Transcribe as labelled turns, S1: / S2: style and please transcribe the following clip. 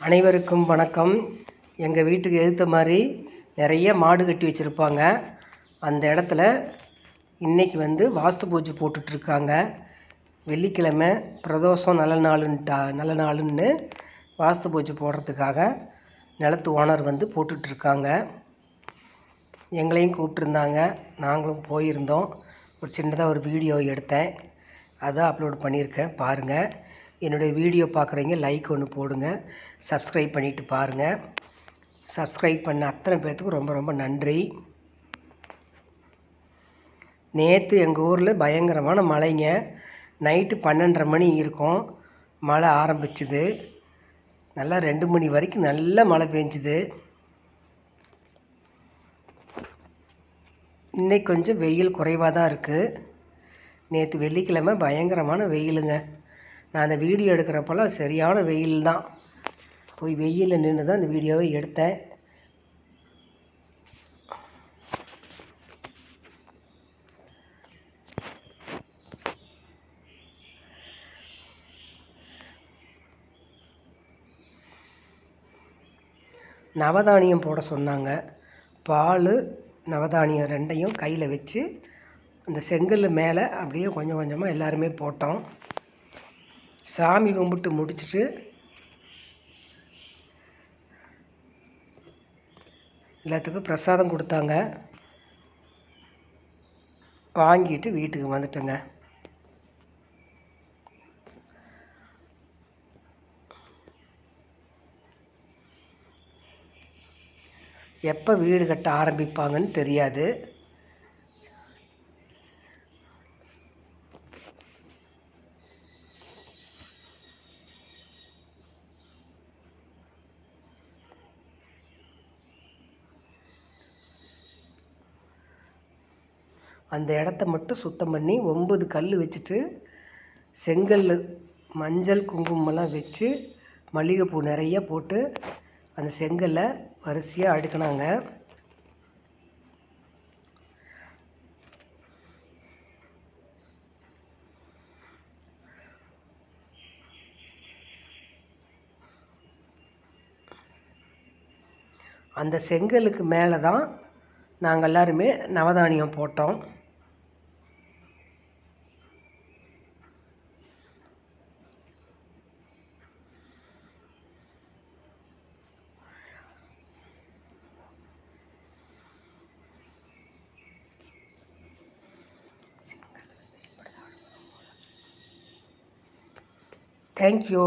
S1: அனைவருக்கும் வணக்கம். எங்கள் வீட்டுக்கு எதிர்த்த மாதிரி நிறைய மாடு கட்டி வச்சுருப்பாங்க. அந்த இடத்துல இன்றைக்கி வாஸ்து பூஜை போட்டுட்ருக்காங்க. வெள்ளிக்கிழமை பிரதோஷம் நல்ல நாளுன்னு வாஸ்து பூஜை போடுறதுக்காக நிலத்து ஓனர் போட்டுட்ருக்காங்க. எங்களையும் கூப்பிட்ருந்தாங்க, நாங்களும் போயிருந்தோம். ஒரு சின்னதாக ஒரு வீடியோ எடுத்தேன், அதை அப்லோட் பண்ணியிருக்கேன், பாருங்கள். என்னுடைய வீடியோ பார்க்குறீங்க லைக் ஒன்று போடுங்க, சப்ஸ்கிரைப் பண்ணிவிட்டு பாருங்கள். சப்ஸ்கிரைப் பண்ண அத்தனை பேர்த்துக்கும் ரொம்ப ரொம்ப நன்றி. நேற்று எங்கள் ஊரில் பயங்கரமான மழைங்க. நைட்டு 12:30 மணி இருக்கும், மழை ஆரம்பிச்சுது. நல்லா 2 மணி வரைக்கும் நல்ல மழை பெஞ்சுது. இன்றைக்கி கொஞ்சம் வெயில் குறைவாக தான் இருக்குது. நேற்று வெள்ளிக்கிழமை பயங்கரமான வெயிலுங்க. நான் அந்த வீடியோ எடுக்கிறப்பெல்லாம் சரியான வெயில் தான். போய் வெயிலில் நின்று தான் அந்த வீடியோவை எடுத்தேன். நவதானியம் போட சொன்னாங்க. பால் நவதானியம் ரெண்டையும் கையில் வச்சு அந்த செங்கல் மேலே அப்படியே கொஞ்சம் கொஞ்சமாக எல்லாருமே போட்டோம். சாமி கும்பிட்டு முடிச்சுட்டு எல்லாத்துக்கும் பிரசாதம் கொடுத்தாங்க. வாங்கிட்டு வீட்டுக்கு வந்துட்டேங்க. எப்போ வீடு கட்ட ஆரம்பிப்பாங்கன்னு தெரியாது. அந்த இடத்த மட்டும் சுத்தம் பண்ணி 9 கல் வச்சுட்டு செங்கல் மஞ்சள் குங்குமம்லாம் வச்சு மல்லிகைப்பூ நிறைய போட்டு அந்த செங்கல்லை வரிசையாக அடுக்கினாங்க. அந்த செங்கலுக்கு மேலே தான் நாங்கள் எல்லாருமே நவதானியம் போட்டோம். தேங்க்யூ.